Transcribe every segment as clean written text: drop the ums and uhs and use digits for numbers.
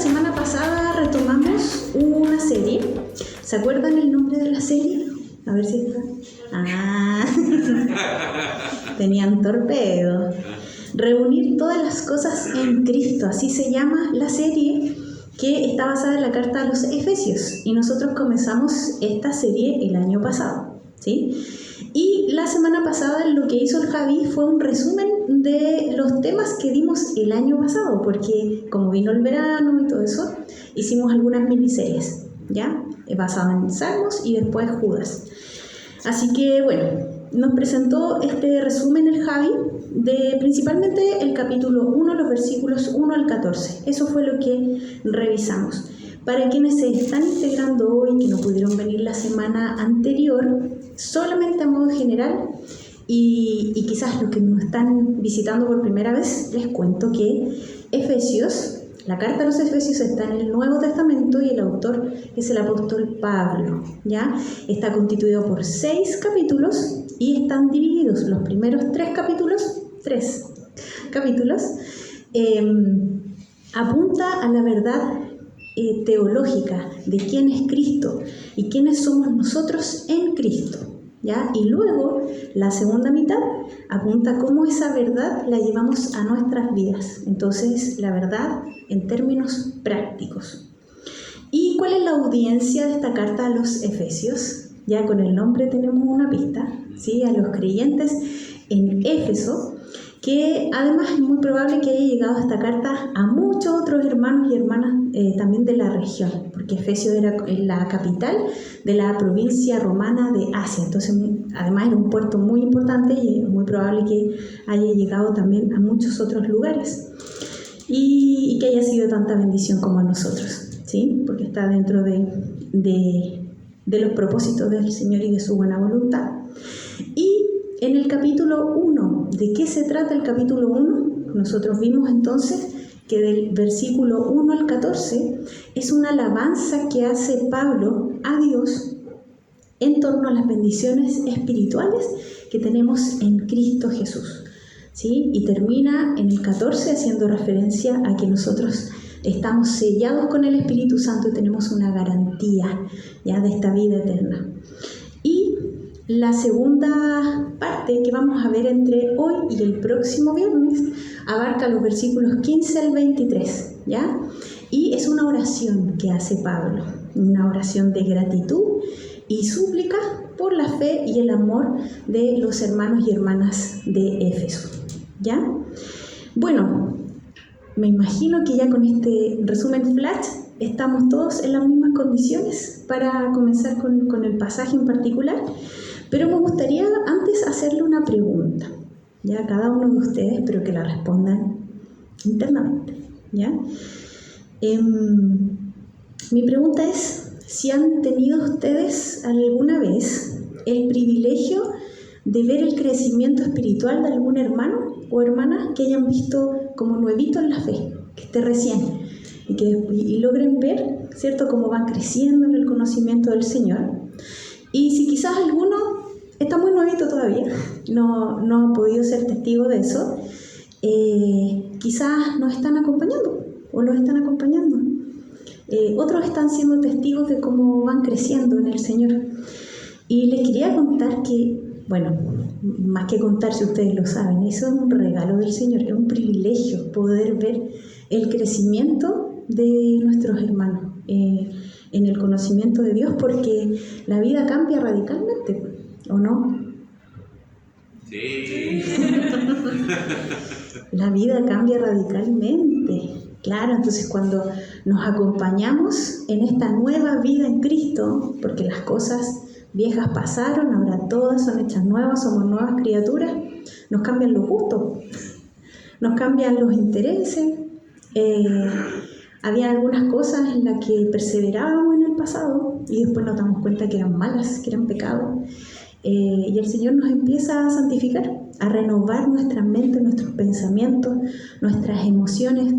semana pasada retomamos una serie. ¿Se acuerdan el nombre de la serie? A ver si está. Tenían torpedo. Reunir todas las cosas en Cristo, así se llama la serie, que está basada en la carta a los Efesios. Y nosotros comenzamos esta serie el año pasado, ¿sí? Y la semana pasada lo que hizo el Javi fue un resumen de los temas que dimos el año pasado, porque como vino el verano y todo eso, hicimos algunas miniseries, ¿ya? Basadas en Salmos y después Judas. Así que bueno, nos presentó este resumen el Javi de principalmente el capítulo 1, los versículos 1 al 14. Eso fue lo que revisamos. Para quienes se están integrando hoy, que no pudieron venir la semana anterior, solamente a modo general, y quizás los que nos están visitando por primera vez, les cuento que Efesios, la carta a los Efesios está en el Nuevo Testamento y el autor es el apóstol Pablo, ¿ya? Está constituido por 6 capítulos y están divididos los primeros 3 capítulos, apunta a la verdad teológica de quién es Cristo y quiénes somos nosotros en Cristo, ¿ya? Y luego la segunda mitad apunta a cómo esa verdad la llevamos a nuestras vidas. Entonces, la verdad en términos prácticos. ¿Y cuál es la audiencia de esta carta a los Efesios? Ya con el nombre tenemos una pista, ¿sí? A los creyentes en Éfeso, que además es muy probable que haya llegado esta carta a muchos otros hermanos y hermanas también de la región, porque Efesio era la capital de la provincia romana de Asia, entonces además era un puerto muy importante y es muy probable que haya llegado también a muchos otros lugares y que haya sido tanta bendición como a nosotros, ¿sí? Porque está dentro de los propósitos del Señor y de su buena voluntad. Y en el capítulo 1, ¿de qué se trata el capítulo 1? Nosotros vimos entonces que del versículo 1 al 14 es una alabanza que hace Pablo a Dios en torno a las bendiciones espirituales que tenemos en Cristo Jesús, ¿sí? Y termina en el 14 haciendo referencia a que nosotros estamos sellados con el Espíritu Santo y tenemos una garantía ya de esta vida eterna. Y la segunda parte que vamos a ver entre hoy y el próximo viernes abarca los versículos 15 al 23, ¿ya? Y es una oración que hace Pablo, una oración de gratitud y súplica por la fe y el amor de los hermanos y hermanas de Éfeso, ¿ya? Bueno, me imagino que ya con este resumen flash estamos todos en las mismas condiciones para comenzar con el pasaje en particular. Pero me gustaría antes hacerle una pregunta, ya a cada uno de ustedes, pero que la respondan internamente, ¿ya? Mi pregunta es si han tenido ustedes alguna vez el privilegio de ver el crecimiento espiritual de algún hermano o hermana que hayan visto como nuevito en la fe, que esté recién y logren ver, ¿cierto?, cómo van creciendo en el conocimiento del Señor. Y si quizás alguno está muy nuevito todavía, no ha podido ser testigo de eso, quizás nos están acompañando o los están acompañando. Otros están siendo testigos de cómo van creciendo en el Señor. Y les quería contar que, bueno, más que contar si ustedes lo saben, eso es un regalo del Señor, es un privilegio poder ver el crecimiento de nuestros hermanos en el conocimiento de Dios, porque la vida cambia radicalmente, ¿o no? Sí. La vida cambia radicalmente, claro. Entonces cuando nos acompañamos en esta nueva vida en Cristo, porque las cosas viejas pasaron, ahora todas son hechas nuevas, somos nuevas criaturas, nos cambian los gustos, nos cambian los intereses. Había algunas cosas en las que perseverábamos en el pasado y después nos damos cuenta que eran malas, que eran pecados. Y el Señor nos empieza a santificar, a renovar nuestra mente, nuestros pensamientos, nuestras emociones.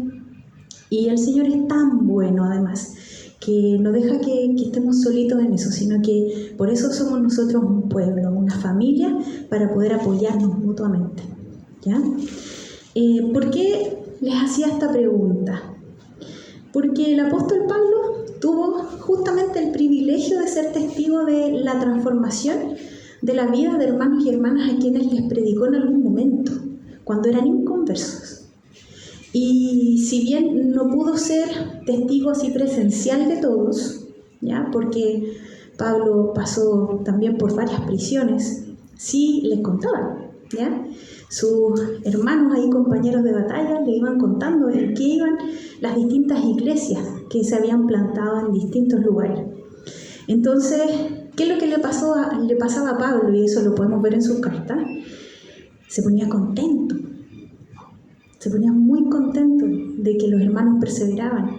Y el Señor es tan bueno, además, que no deja que estemos solitos en eso, sino que por eso somos nosotros un pueblo, una familia, para poder apoyarnos mutuamente, ¿ya? ¿Por qué les hacía esta pregunta? Porque el apóstol Pablo tuvo justamente el privilegio de ser testigo de la transformación de la vida de hermanos y hermanas a quienes les predicó en algún momento, cuando eran inconversos. Y si bien no pudo ser testigo así presencial de todos, ¿ya? Porque Pablo pasó también por varias prisiones, sí les contaban, ¿ya? Sus hermanos ahí, compañeros de batalla, le iban contando en qué iban las distintas iglesias que se habían plantado en distintos lugares. Entonces, ¿qué es lo que le pasaba a Pablo? Y eso lo podemos ver en sus cartas. Se ponía contento, se ponía muy contento de que los hermanos perseveraban.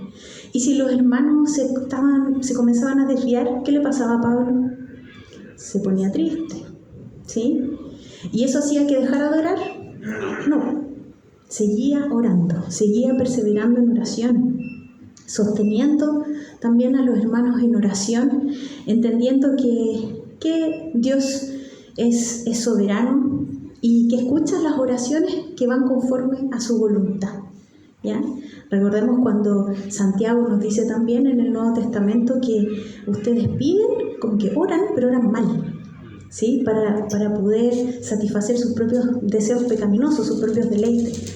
Y si los hermanos se comenzaban a desviar, ¿qué le pasaba a Pablo? Se ponía triste, ¿sí? ¿Y eso hacía que dejara de orar? No, seguía orando, seguía perseverando en oración, sosteniendo también a los hermanos en oración, entendiendo que Dios es soberano y que escucha las oraciones que van conforme a su voluntad, ¿ya? Recordemos cuando Santiago nos dice también en el Nuevo Testamento que ustedes piden, como que oran, pero oran mal, ¿sí? Para poder satisfacer sus propios deseos pecaminosos, sus propios deleites.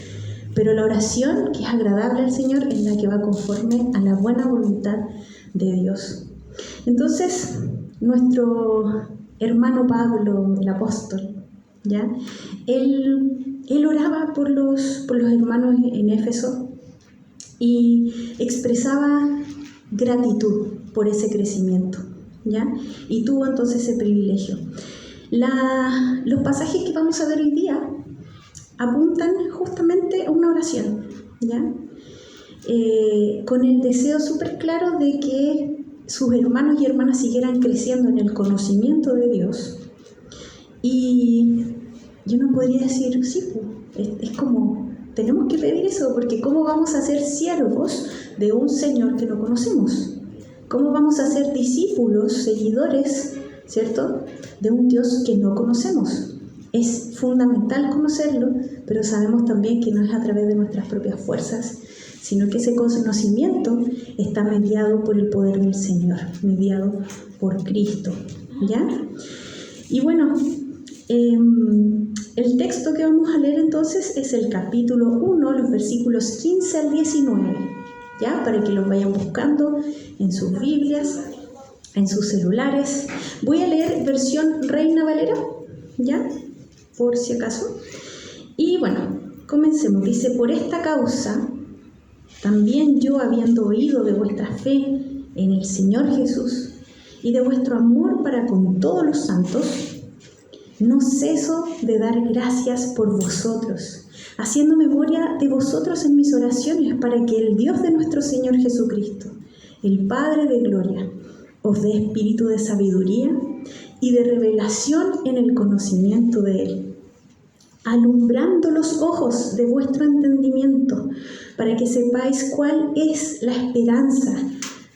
Pero la oración que es agradable al Señor es la que va conforme a la buena voluntad de Dios. Entonces, nuestro hermano Pablo, el apóstol, ¿ya? Él oraba por los hermanos en Éfeso y expresaba gratitud por ese crecimiento, ¿ya? Y tuvo entonces ese privilegio. Los pasajes que vamos a ver hoy día apuntan justamente a una oración, ¿ya? Con el deseo súper claro de que sus hermanos y hermanas siguieran creciendo en el conocimiento de Dios. Y yo no podría decir, sí, es como, tenemos que pedir eso, porque ¿cómo vamos a ser siervos de un Señor que no conocemos? ¿Cómo vamos a ser discípulos, seguidores, ¿cierto?, de un Dios que no conocemos? Es fundamental conocerlo, pero sabemos también que no es a través de nuestras propias fuerzas, sino que ese conocimiento está mediado por el poder del Señor, mediado por Cristo, ¿ya? Y bueno, el texto que vamos a leer entonces es el capítulo 1, los versículos 15 al 19, ¿ya? Para que los vayan buscando en sus Biblias, en sus celulares. Voy a leer versión Reina Valera, ¿ya? Por si acaso. Y bueno, comencemos. Dice: por esta causa, también yo, habiendo oído de vuestra fe en el Señor Jesús y de vuestro amor para con todos los santos, no ceso de dar gracias por vosotros, haciendo memoria de vosotros en mis oraciones, para que el Dios de nuestro Señor Jesucristo, el Padre de gloria, os dé espíritu de sabiduría y de revelación en el conocimiento de Él, alumbrando los ojos de vuestro entendimiento, para que sepáis cuál es la esperanza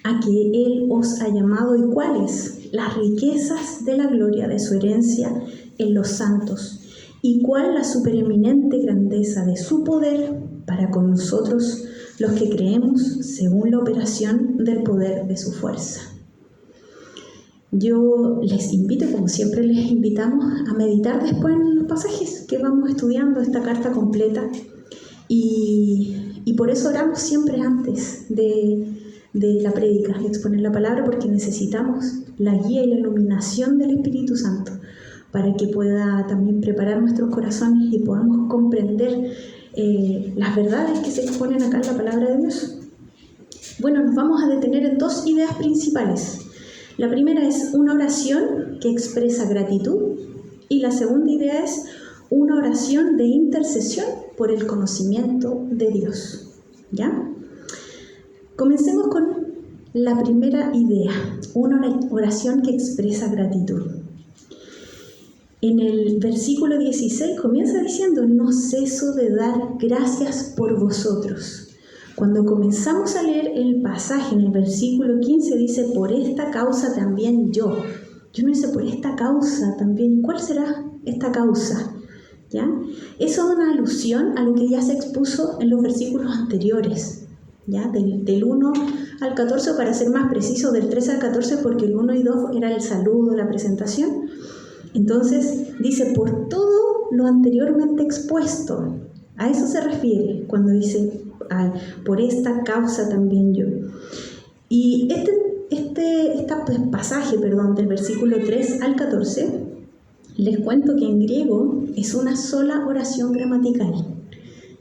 a que Él os ha llamado y cuáles las riquezas de la gloria de su herencia en los santos, y cuál la supereminente grandeza de su poder para con nosotros los que creemos según la operación del poder de su fuerza. Yo les invito, como siempre les invitamos, a meditar después en los pasajes que vamos estudiando, esta carta completa, y por eso oramos siempre antes de la prédica, de exponer la palabra, porque necesitamos la guía y la iluminación del Espíritu Santo para que pueda también preparar nuestros corazones y podamos comprender las verdades que se exponen acá en la palabra de Dios. Bueno, nos vamos a detener en dos ideas principales. La primera es una oración que expresa gratitud, y la segunda idea es una oración de intercesión por el conocimiento de Dios, ¿ya? Comencemos con la primera idea, una oración que expresa gratitud. En el versículo 16 comienza diciendo: no ceso de dar gracias por vosotros. Cuando comenzamos a leer el pasaje en el versículo 15 dice: por esta causa también yo. Yo no dice por esta causa también. ¿Cuál será esta causa? ¿Ya? Eso es una alusión a lo que ya se expuso en los versículos anteriores, ¿ya? Del 1 al 14, para ser más preciso, del 13 al 14, porque el 1 y 2 era el saludo, la presentación. Entonces dice, por todo lo anteriormente expuesto, a eso se refiere cuando dice, por esta causa también yo. Y este pasaje, del versículo 3 al 14, les cuento que en griego es una sola oración gramatical,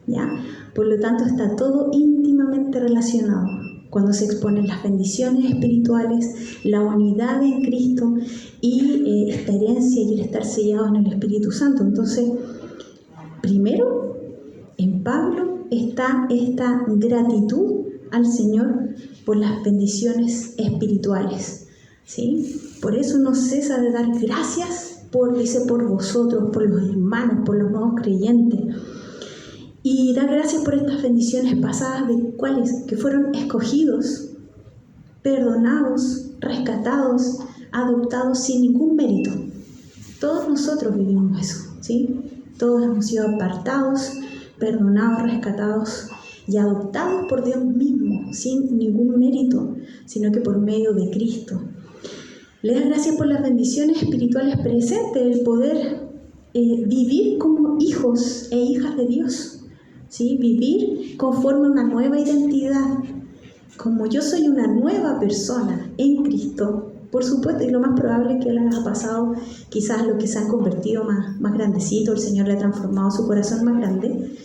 ¿ya? Por lo tanto, está todo íntimamente relacionado. Cuando se exponen las bendiciones espirituales, la unidad en Cristo y esta herencia y el estar sellados en el Espíritu Santo. Entonces, primero, en Pablo está esta gratitud al Señor por las bendiciones espirituales, ¿sí? Por eso no cesa de dar gracias, dice, por vosotros, por los hermanos, por los nuevos creyentes. Y dar gracias por estas bendiciones pasadas, de cuáles que fueron escogidos, perdonados, rescatados, adoptados sin ningún mérito. Todos nosotros vivimos eso, ¿sí? Todos hemos sido apartados, perdonados, rescatados y adoptados por Dios mismo, sin ningún mérito, sino que por medio de Cristo. Le das gracias por las bendiciones espirituales presentes, el poder vivir como hijos e hijas de Dios. ¿Sí? Vivir conforme a una nueva identidad, como yo soy una nueva persona en Cristo. Por supuesto, y lo más probable es que les ha pasado, quizás los que se han convertido más grandecitos, el Señor le ha transformado su corazón más grande,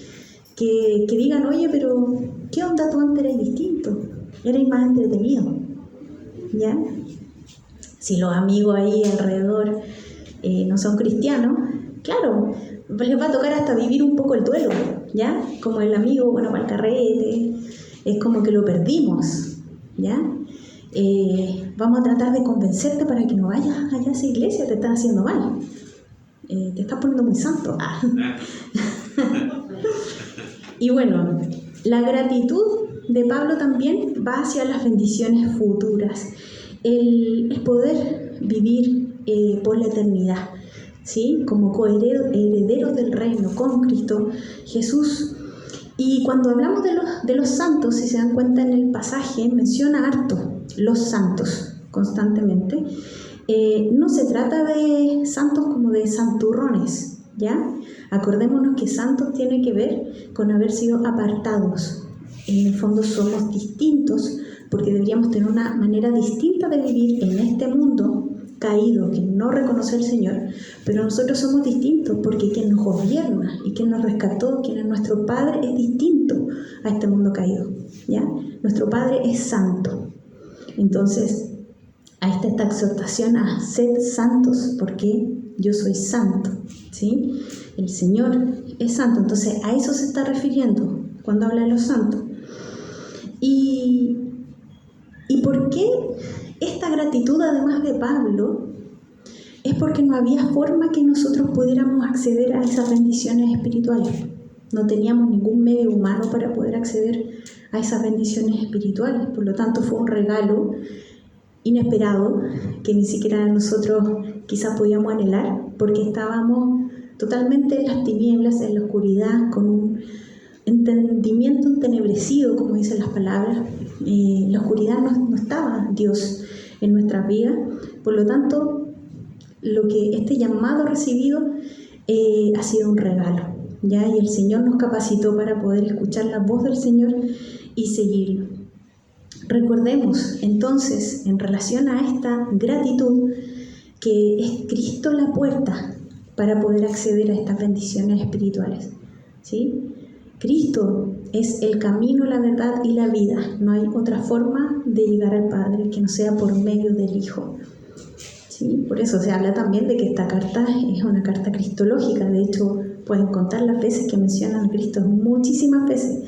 que digan, oye, pero ¿qué onda tú antes eres distinto? Eres más entretenido, ¿ya? Si los amigos ahí alrededor no son cristianos, claro, les va a tocar hasta vivir un poco el duelo, ¿ya? Como el amigo, bueno, para el carrete, es como que lo perdimos, ¿ya? Vamos a tratar de convencerte para que no vayas allá a esa iglesia, te están haciendo mal, te estás poniendo muy santo. Y bueno, la gratitud de Pablo también va hacia las bendiciones futuras, el poder vivir por la eternidad, ¿sí? Como coherederos del reino con Cristo Jesús. Y cuando hablamos de los santos, si se dan cuenta en el pasaje, menciona harto los santos constantemente. No se trata de santos como de santurrones, ¿ya? Acordémonos que santos tiene que ver con haber sido apartados. En el fondo somos distintos porque deberíamos tener una manera distinta de vivir en este mundo caído, que no reconoce al Señor, pero nosotros somos distintos porque quien nos gobierna y quien nos rescató, quien es nuestro Padre, es distinto a este mundo caído, ¿ya? Nuestro Padre es santo. Entonces, ahí está esta exhortación a ser santos porque yo soy santo, ¿sí? El Señor es santo, entonces a eso se está refiriendo cuando habla de los santos. ¿Y por qué esta gratitud, además de Pablo? Es porque no había forma que nosotros pudiéramos acceder a esas bendiciones espirituales. No teníamos ningún medio humano para poder acceder a esas bendiciones espirituales. Por lo tanto, fue un regalo inesperado que ni siquiera nosotros quizás podíamos anhelar, porque estábamos totalmente en las tinieblas, en la oscuridad, con un entendimiento entenebrecido, como dicen las palabras. La oscuridad no estaba Dios en nuestras vidas. Por lo tanto, este llamado recibido ha sido un regalo, ¿ya? Y el Señor nos capacitó para poder escuchar la voz del Señor y seguirlo. Recordemos entonces, en relación a esta gratitud, que es Cristo la puerta para poder acceder a estas bendiciones espirituales, ¿sí? Cristo es el camino, la verdad y la vida. No hay otra forma de llegar al Padre que no sea por medio del Hijo, ¿sí? Por eso se habla también de que esta carta es una carta cristológica. De hecho, pueden contar las veces que mencionan a Cristo, muchísimas veces.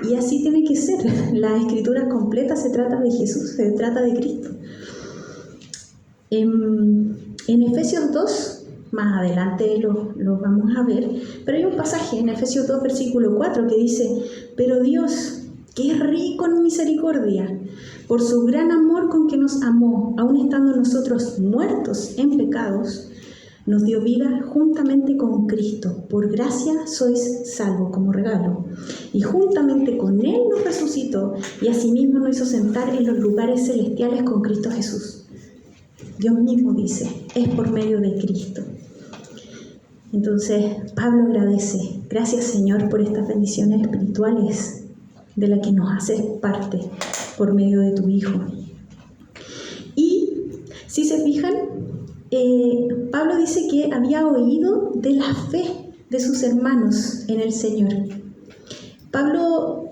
Y así tiene que ser. La escritura completa se trata de Jesús, se trata de Cristo. En Efesios 2, más adelante lo vamos a ver, pero hay un pasaje en Efesios 2, versículo 4, que dice: pero Dios, que es rico en misericordia, por su gran amor con que nos amó, aun estando nosotros muertos en pecados, nos dio vida juntamente con Cristo. Por gracia sois salvos como regalo. Y juntamente con Él nos resucitó y asimismo nos hizo sentar en los lugares celestiales con Cristo Jesús. Dios mismo dice, es por medio de Cristo. Entonces, Pablo agradece, gracias Señor por estas bendiciones espirituales de las que nos haces parte por medio de tu Hijo. Y si se fijan, Pablo dice que había oído de la fe de sus hermanos en el Señor. Pablo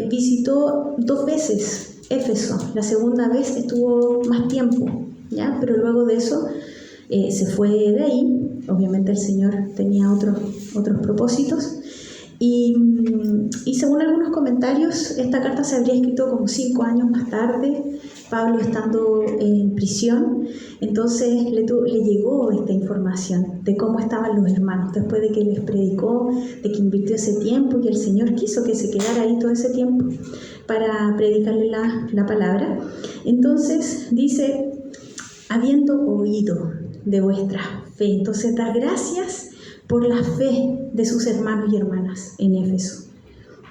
visitó 2 veces Éfeso, la segunda vez estuvo más tiempo, ¿ya? Pero luego de eso se fue de ahí. Obviamente el Señor tenía otros propósitos y según algunos comentarios esta carta se habría escrito como 5 años más tarde, Pablo estando en prisión. Entonces le llegó esta información de cómo estaban los hermanos después de que les predicó, de que invirtió ese tiempo y el Señor quiso que se quedara ahí todo ese tiempo para predicarle la palabra. Entonces dice, habiendo oído de vuestra fe. Entonces da gracias por la fe de sus hermanos y hermanas en Éfeso,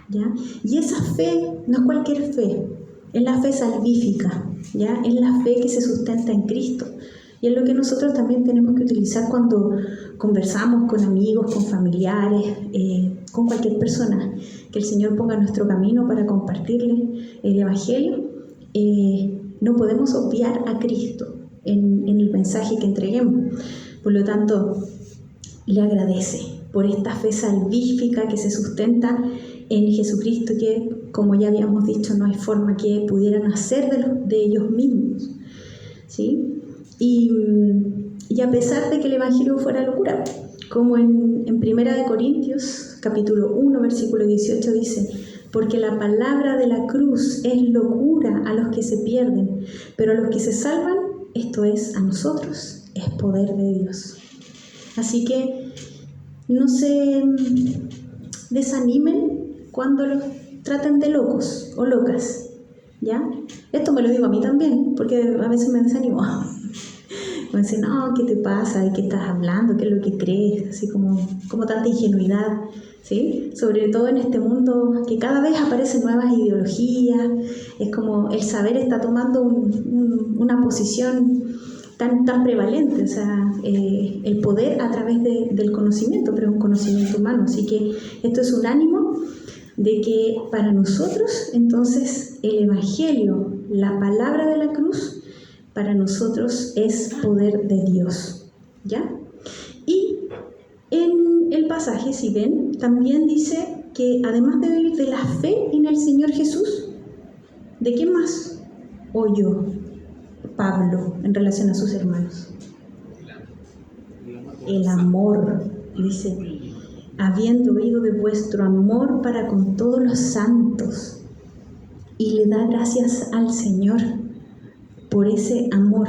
¿ya? Y esa fe no es cualquier fe, es la fe salvífica, ¿ya? Es la fe que se sustenta en Cristo. Y es lo que nosotros también tenemos que utilizar cuando conversamos con amigos, con familiares, con cualquier persona que el Señor ponga en nuestro camino para compartirle el Evangelio. No podemos obviar a Cristo en el mensaje que entreguemos. Por lo tanto, le agradece por esta fe salvífica que se sustenta en Jesucristo, que, como ya habíamos dicho, no hay forma que pudieran hacer de ellos mismos, ¿sí? Y a pesar de que el Evangelio fuera locura, como en 1 Corintios, capítulo 1, versículo 18 dice, porque la palabra de la cruz es locura a los que se pierden, pero a los que se salvan, esto es, a nosotros, es poder de Dios. Así que no se desanimen cuando los traten de locos o locas, ¿ya? Esto me lo digo a mí también, porque a veces me desanimo. Me dicen, no, ¿qué te pasa? ¿De qué estás hablando? ¿Qué es lo que crees? Así como tanta ingenuidad, ¿sí? Sobre todo en este mundo que cada vez aparecen nuevas ideologías, es como el saber está tomando una posición tan prevalente, o sea, el poder a través del conocimiento, pero es un conocimiento humano. Así que esto es un ánimo de que para nosotros, entonces, el Evangelio, la palabra de la cruz, para nosotros es poder de Dios, ¿ya? Y en el pasaje, si ven, también dice que además de vivir de la fe en el Señor Jesús, ¿de qué más oyó Pablo en relación a sus hermanos? El amor, dice, habiendo oído de vuestro amor para con todos los santos, y le da gracias al Señor por ese amor.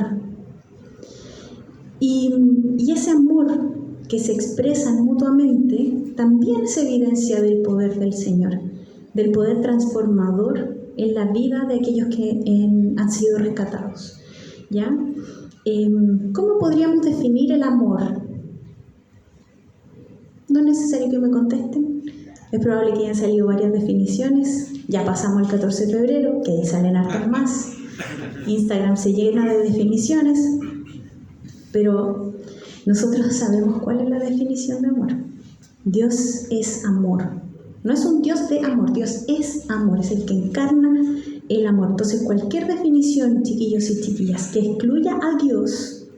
Y ese amor que se expresan mutuamente también se evidencia del poder del Señor, del poder transformador en la vida de aquellos que han sido rescatados, ¿ya? ¿Cómo podríamos definir el amor? No es necesario que me contesten, es probable que hayan salido varias definiciones. Ya pasamos el 14 de febrero, que ahí salen hartas más. Instagram se llena de definiciones, pero nosotros sabemos cuál es la definición de amor. Dios es amor. No es un Dios de amor, Dios es amor, es el que encarna el amor. Entonces, cualquier definición, chiquillos y chiquillas, que excluya a Dios,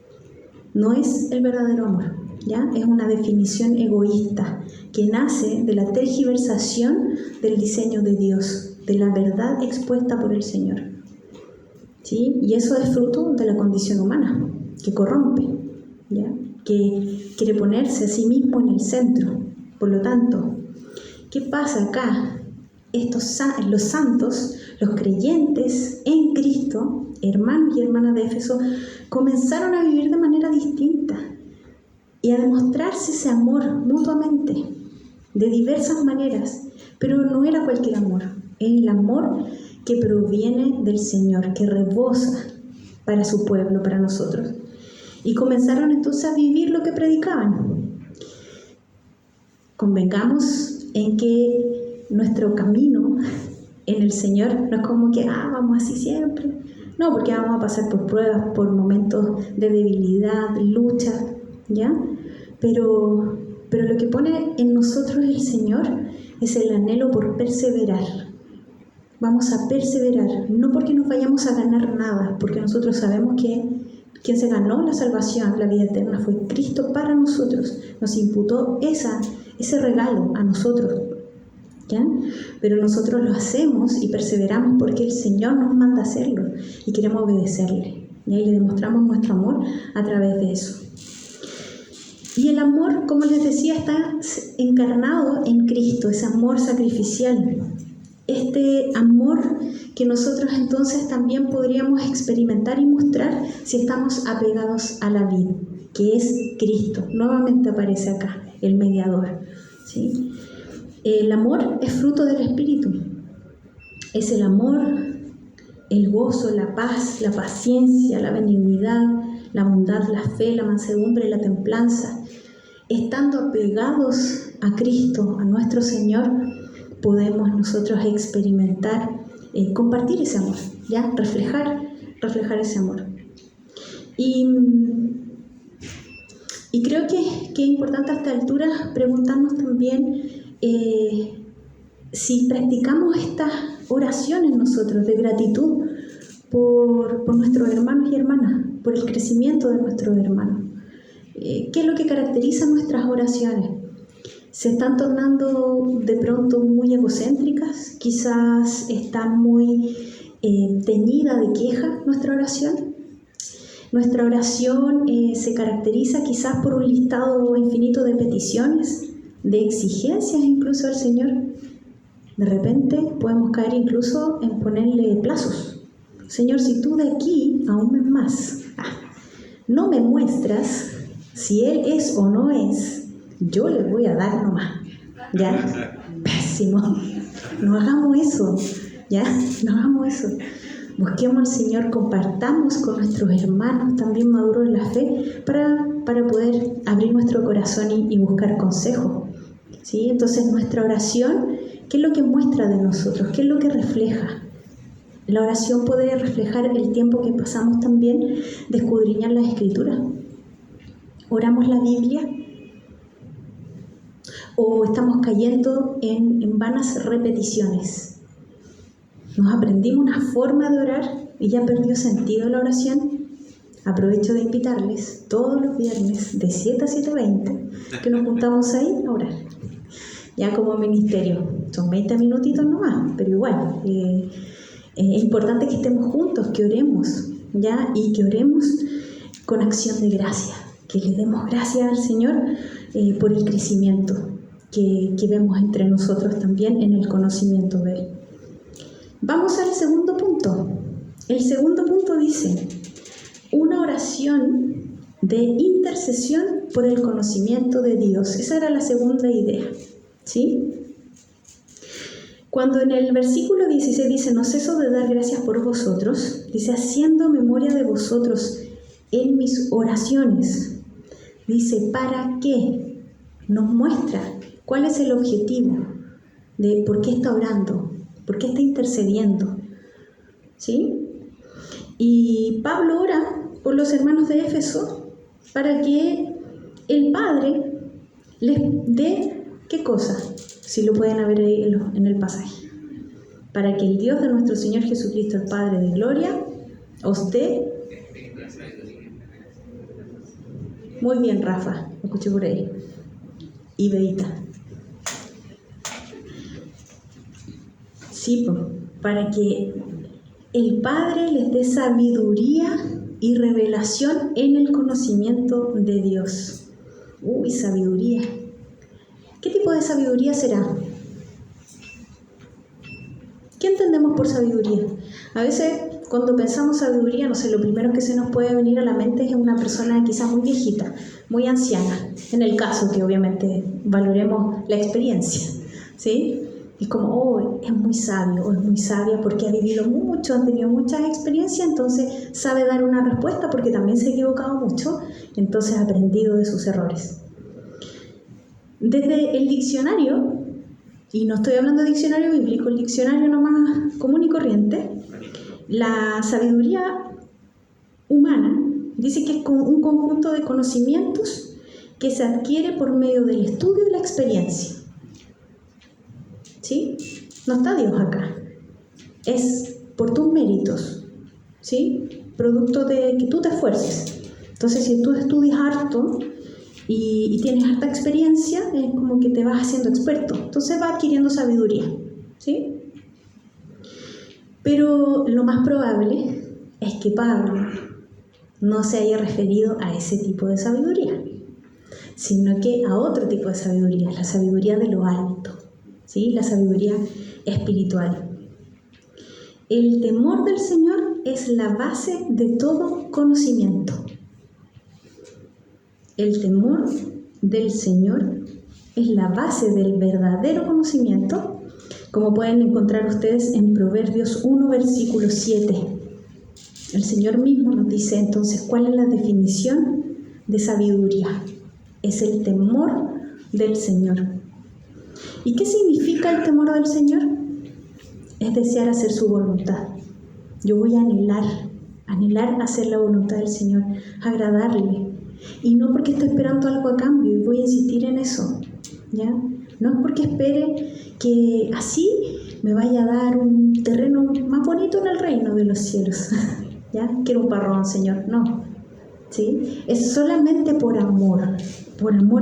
no es el verdadero amor, ¿ya? Es una definición egoísta que nace de la tergiversación del diseño de Dios, de la verdad expuesta por el Señor, ¿sí? Y eso es fruto de la condición humana, que corrompe, ¿ya? Que quiere ponerse a sí mismo en el centro. Por lo tanto, ¿qué pasa acá? Los santos, los creyentes en Cristo, hermanos y hermanas de Éfeso, comenzaron a vivir de manera distinta y a demostrarse ese amor mutuamente, de diversas maneras, pero no era cualquier amor, es el amor que proviene del Señor, que rebosa para su pueblo, para nosotros. y comenzaron entonces a vivir lo que predicaban. Convengamos en que nuestro camino en el Señor no es como que vamos así siempre. No, porque vamos a pasar por pruebas, por momentos de debilidad, lucha, ¿ya? Pero lo que pone en nosotros el Señor es el anhelo por perseverar. Vamos a perseverar, no porque nos vayamos a ganar nada, porque nosotros sabemos que quien se ganó la salvación, la vida eterna, fue Cristo para nosotros. Nos imputó ese regalo a nosotros, ¿ya? Pero nosotros lo hacemos y perseveramos porque el Señor nos manda a hacerlo y queremos obedecerle, ¿ya? Y le demostramos nuestro amor a través de eso. Y el amor, como les decía, está encarnado en Cristo, ese amor sacrificial. Este amor que nosotros entonces también podríamos experimentar y mostrar si estamos apegados a la vid, que es Cristo. Nuevamente aparece acá el mediador, ¿sí? El amor es fruto del Espíritu. Es el amor, el gozo, la paz, la paciencia, la benignidad, la bondad, la fe, la mansedumbre, la templanza. Estando apegados a Cristo, a nuestro Señor, podemos nosotros experimentar, compartir ese amor, ¿ya? Reflejar ese amor. Y creo que es importante a esta altura preguntarnos también si practicamos estas oraciones nosotros de gratitud por nuestros hermanos y hermanas, por el crecimiento de nuestros hermanos. ¿Qué es lo que caracteriza nuestras oraciones? ¿Se están tornando de pronto muy egocéntricas? Quizás está muy teñida de queja nuestra oración. Nuestra oración se caracteriza quizás por un listado infinito de peticiones, de exigencias incluso al Señor. De repente podemos caer incluso en ponerle plazos. Señor, si tú de aquí a un mes más no me muestras si Él es o no es, yo le voy a dar nomás, ¿ya? Pésimo. No hagamos eso, ¿ya? No hagamos eso. Busquemos al Señor, compartamos con nuestros hermanos también maduros en la fe para poder abrir nuestro corazón y buscar consejo, ¿sí? Entonces nuestra oración, ¿qué es lo que muestra de nosotros? ¿Qué es lo que refleja? La oración puede reflejar el tiempo que pasamos también de escudriñar las Escrituras. ¿Oramos la Biblia? ¿O estamos cayendo en vanas repeticiones? ¿Nos aprendimos una forma de orar y ya perdió sentido la oración? Aprovecho de invitarles todos los viernes de 7 a 7:20 que nos juntamos ahí a orar. Ya como ministerio, son 20 minutitos nomás, pero igual, es importante que estemos juntos, que oremos, ¿ya? Y que oremos con acción de gracia, que le demos gracias al Señor por el crecimiento que vemos entre nosotros también en el conocimiento de Él. Vamos al segundo punto. El segundo punto dice, una oración de intercesión por el conocimiento de Dios. Esa era la segunda idea, ¿sí? Cuando en el versículo 16 dice, no ceso de dar gracias por vosotros, dice, haciendo memoria de vosotros en mis oraciones. Dice, ¿para qué? Nos muestra cuál es el objetivo de por qué está orando, por qué está intercediendo, ¿sí? Y Pablo ora por los hermanos de Éfeso para que el Padre les dé, ¿qué cosa? Si lo pueden ver ahí en el pasaje. Para que el Dios de nuestro Señor Jesucristo, el Padre de gloria, os dé. Muy bien, Rafa, lo escuché por ahí. Y Beita. Sí, para que el Padre les dé sabiduría y revelación en el conocimiento de Dios. Uy, sabiduría. ¿Qué tipo de sabiduría será? ¿Qué entendemos por sabiduría? A veces cuando pensamos sabiduría, no sé, lo primero que se nos puede venir a la mente es una persona quizás muy viejita, muy anciana, en el caso que obviamente valoremos la experiencia, ¿sí? Es como, oh, es muy sabio o es muy sabia porque ha vivido mucho, han tenido muchas experiencias, entonces sabe dar una respuesta porque también se ha equivocado mucho, entonces ha aprendido de sus errores. Desde el diccionario, y no estoy hablando de diccionario bíblico, el diccionario nomás común y corriente, la sabiduría humana dice que es un conjunto de conocimientos que se adquiere por medio del estudio y la experiencia. ¿Sí? No está Dios acá. Es por tus méritos, ¿sí? Producto de que tú te esfuerces. Entonces, si tú estudias harto y tienes harta experiencia, es como que te vas haciendo experto. Entonces va adquiriendo sabiduría, ¿sí? Pero lo más probable es que Pablo no se haya referido a ese tipo de sabiduría, sino que a otro tipo de sabiduría, la sabiduría de lo alto, ¿sí? La sabiduría espiritual. El temor del Señor es la base de todo conocimiento. El temor del Señor es la base del verdadero conocimiento, como pueden encontrar ustedes en Proverbios 1, versículo 7. El Señor mismo nos dice entonces cuál es la definición de sabiduría. Es el temor del Señor. ¿Y qué significa el temor del Señor? Es desear hacer su voluntad. Yo voy a anhelar hacer la voluntad del Señor, agradarle. Y no porque esté esperando algo a cambio, y voy a insistir en eso, ¿ya? No es porque espere que así me vaya a dar un terreno más bonito en el reino de los cielos, ¿ya? Quiero un parrón, Señor, no, ¿sí? Es solamente por amor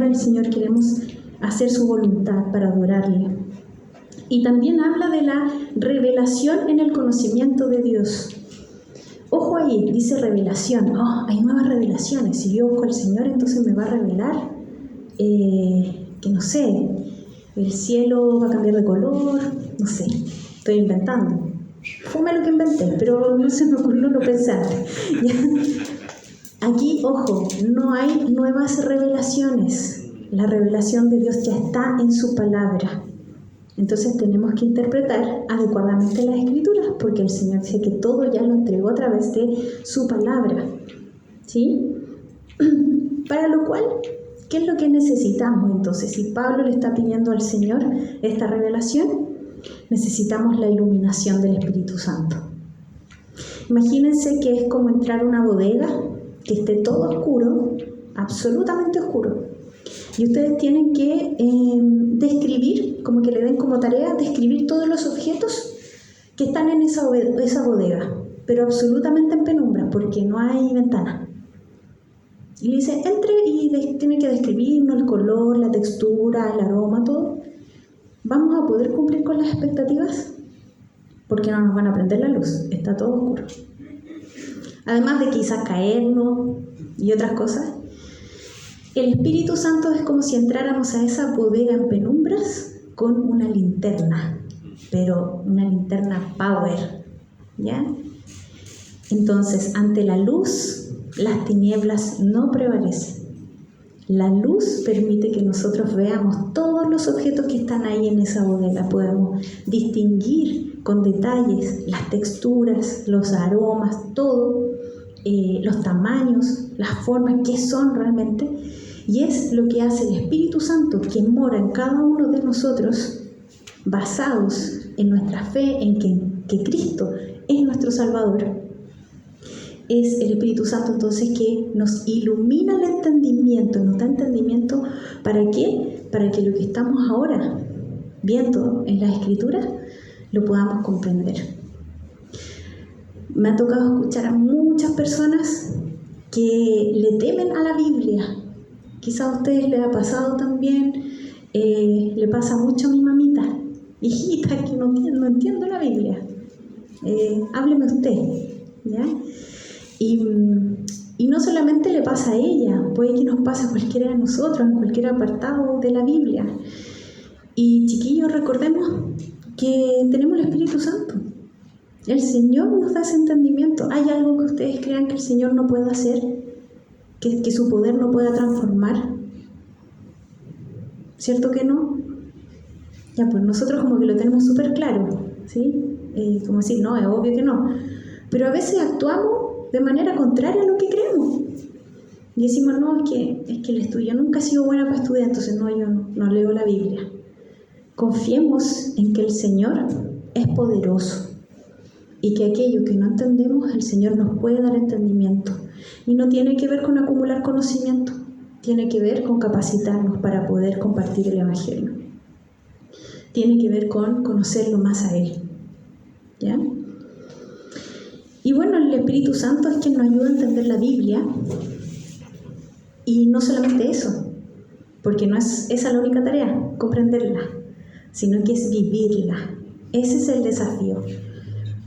al Señor queremos hacer su voluntad para adorarle. Y también habla de la revelación en el conocimiento de Dios. Ojo ahí, dice revelación. Oh, hay nuevas revelaciones. Si yo busco al Señor, entonces me va a revelar que no sé, el cielo va a cambiar de color, no sé, estoy inventando. Fue lo que inventé, pero no se me ocurrió, no pensar. Aquí, ojo, no hay nuevas revelaciones. La revelación de Dios ya está en su palabra. Entonces tenemos que interpretar adecuadamente las Escrituras, porque el Señor dice que todo ya lo entregó a través de su palabra, ¿sí? Para lo cual, ¿qué es lo que necesitamos entonces? Si Pablo le está pidiendo al Señor esta revelación, necesitamos la iluminación del Espíritu Santo. Imagínense que es como entrar a una bodega que esté todo oscuro, absolutamente oscuro. Y ustedes tienen que describir, como que le den como tarea, describir todos los objetos que están en esa bodega, pero absolutamente en penumbra, porque no hay ventana. Y le dice, entre y tiene que describirnos el color, la textura, el aroma, todo. ¿Vamos a poder cumplir con las expectativas? Porque no nos van a prender la luz, está todo oscuro. Además de quizás caernos y otras cosas. El Espíritu Santo es como si entráramos a esa bodega en penumbras con una linterna, pero una linterna power, ¿ya? Entonces, ante la luz, las tinieblas no prevalecen. La luz permite que nosotros veamos todos los objetos que están ahí en esa bodega. Podemos distinguir con detalles las texturas, los aromas, todo, los tamaños, las formas, qué son realmente. Y es lo que hace el Espíritu Santo, que mora en cada uno de nosotros, basados en nuestra fe, en que Cristo es nuestro Salvador. Es el Espíritu Santo entonces que nos ilumina el entendimiento, nos da entendimiento. ¿Para qué? Para que lo que estamos ahora viendo en las Escrituras lo podamos comprender. Me ha tocado escuchar a muchas personas que le temen a la Biblia. Quizás a ustedes les ha pasado también, le pasa mucho a mi mamita. Hijita, que no entiendo la Biblia. Hábleme usted, ¿ya? Y no solamente le pasa a ella, puede que nos pase a cualquiera de nosotros, en cualquier apartado de la Biblia. Y chiquillos, recordemos que tenemos el Espíritu Santo. El Señor nos da ese entendimiento. ¿Hay algo que ustedes crean que el Señor no pueda hacer? Que su poder no pueda transformar. ¿Cierto que no? Ya, pues nosotros como que lo tenemos súper claro, ¿sí? Como decir, no, es obvio que no. Pero a veces actuamos de manera contraria a lo que creemos. Y decimos, no, es que yo nunca he sido buena para estudiar, entonces no, yo no leo la Biblia. Confiemos en que el Señor es poderoso y que aquello que no entendemos, el Señor nos puede dar entendimiento. Y no tiene que ver con acumular conocimiento, tiene que ver con capacitarnos para poder compartir el Evangelio. Tiene que ver con conocerlo más a Él. ¿Ya? Y bueno, el Espíritu Santo es quien nos ayuda a entender la Biblia. Y no solamente eso, porque no es esa la única tarea, comprenderla, sino que es vivirla. Ese es el desafío.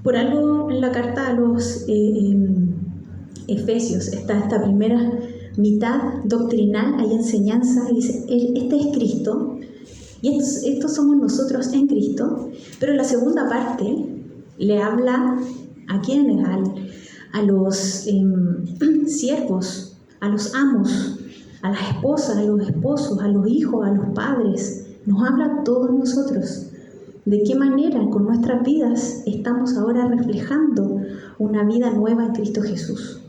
Por algo en la carta a los Efesios está esta primera mitad doctrinal, hay enseñanza, y dice, este es Cristo, y estos somos nosotros en Cristo, pero la segunda parte le habla a quienes, a los siervos, a los amos, a las esposas, a los esposos, a los hijos, a los padres. Nos habla a todos nosotros. ¿De qué manera con nuestras vidas estamos ahora reflejando una vida nueva en Cristo Jesús?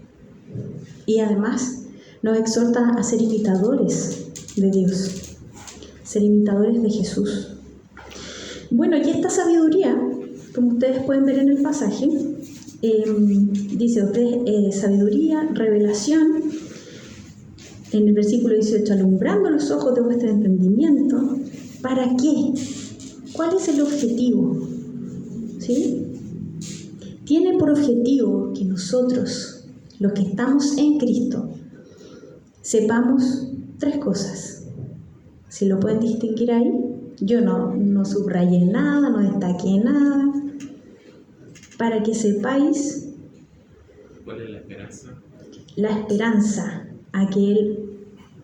Y además nos exhorta a ser imitadores de Dios, ser imitadores de Jesús. Bueno, y esta sabiduría, como ustedes pueden ver en el pasaje, dice sabiduría, revelación, en el versículo 18, alumbrando los ojos de vuestro entendimiento. ¿Para qué? ¿Cuál es el objetivo? ¿Sí? Tiene por objetivo que nosotros, los que estamos en Cristo, sepamos 3 cosas. Si lo pueden distinguir ahí, yo no subrayé nada, no destaqué nada. Para que sepáis. ¿Cuál es la esperanza? La esperanza a que Él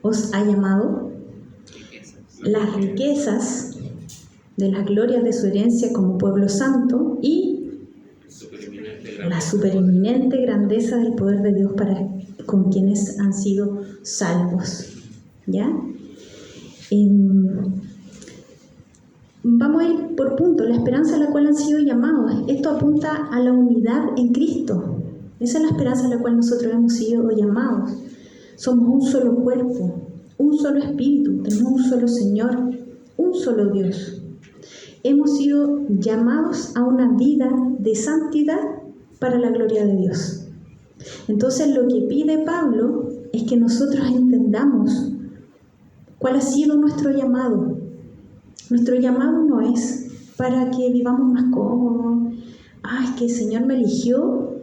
os ha llamado, las riquezas de las glorias de su herencia como pueblo santo y la supereminente grandeza del poder de Dios para con quienes han sido salvos. ¿Ya? Vamos a ir por punto. La esperanza a la cual han sido llamados. Esto apunta a la unidad en Cristo. Esa es la esperanza a la cual nosotros hemos sido llamados. Somos un solo cuerpo, un solo espíritu, tenemos un solo Señor, un solo Dios. Hemos sido llamados a una vida de santidad para la gloria de Dios. Entonces lo que pide Pablo es que nosotros entendamos cuál ha sido nuestro llamado. Nuestro llamado no es para que vivamos más cómodos. Es que el Señor me eligió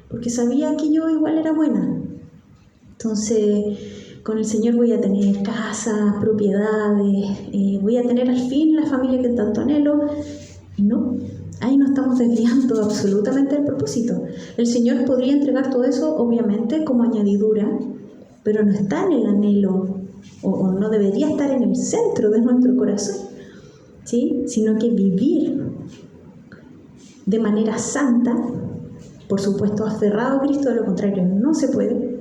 porque sabía que yo igual era buena. Entonces, con el Señor voy a tener casas, propiedades, voy a tener al fin la familia que tanto anhelo. Y no, ahí no estamos desviando absolutamente del propósito. El Señor podría entregar todo eso, obviamente, como añadidura, pero no está en el anhelo, o no debería estar en el centro de nuestro corazón, ¿sí? Sino que vivir de manera santa, por supuesto aferrado a Cristo, de lo contrario no se puede,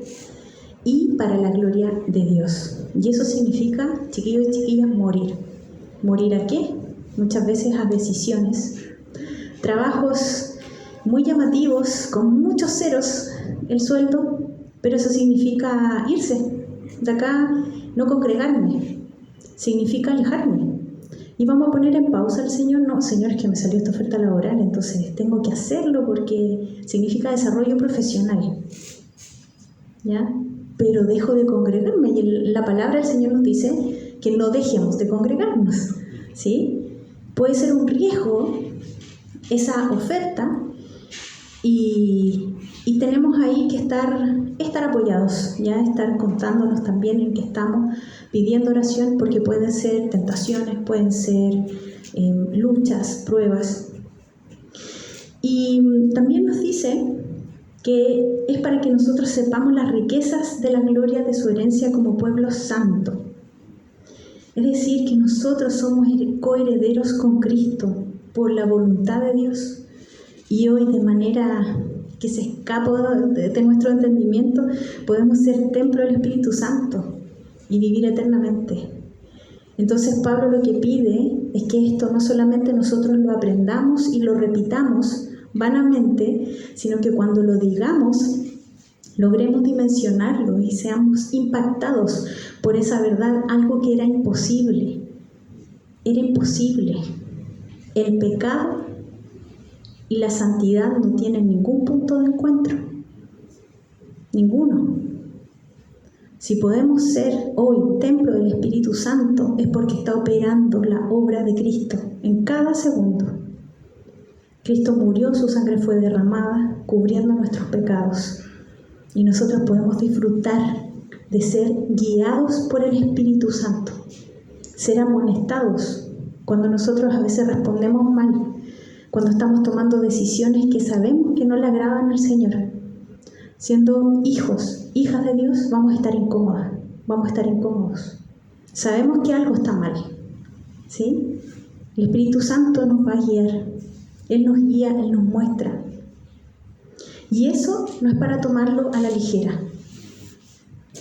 y para la gloria de Dios. Y eso significa, chiquillos y chiquillas, morir. ¿Morir a qué? Muchas veces a decisiones. Trabajos muy llamativos, con muchos ceros el sueldo, pero eso significa irse. De acá no congregarme, significa alejarme. Y vamos a poner en pausa al Señor. No, Señor, es que me salió esta oferta laboral, entonces tengo que hacerlo porque significa desarrollo profesional. ¿Ya? Pero dejo de congregarme. Y la palabra del Señor nos dice que no dejemos de congregarnos, ¿sí? Puede ser un riesgo esa oferta y tenemos ahí que estar apoyados, ya estar contándonos también en que estamos pidiendo oración, porque pueden ser tentaciones, pueden ser luchas, pruebas. Y también nos dice que es para que nosotros sepamos las riquezas de la gloria de su herencia como pueblo santo. Es decir, que nosotros somos coherederos con Cristo por la voluntad de Dios, y hoy de manera que se escapa de nuestro entendimiento podemos ser templo del Espíritu Santo y vivir eternamente. Entonces Pablo lo que pide es que esto no solamente nosotros lo aprendamos y lo repitamos vanamente, sino que cuando lo digamos, logremos dimensionarlo y seamos impactados por esa verdad, algo que era imposible. Era imposible. El pecado y la santidad no tienen ningún punto de encuentro. Ninguno. Si podemos ser hoy templo del Espíritu Santo, es porque está operando la obra de Cristo en cada segundo. Cristo murió, su sangre fue derramada, cubriendo nuestros pecados. Y nosotros podemos disfrutar de ser guiados por el Espíritu Santo, ser amonestados cuando nosotros a veces respondemos mal, cuando estamos tomando decisiones que sabemos que no le agradan al Señor. Siendo hijos, hijas de Dios, vamos a estar incómodas, vamos a estar incómodos. Sabemos que algo está mal, ¿sí? El Espíritu Santo nos va a guiar, Él nos guía, Él nos muestra. Y eso no es para tomarlo a la ligera.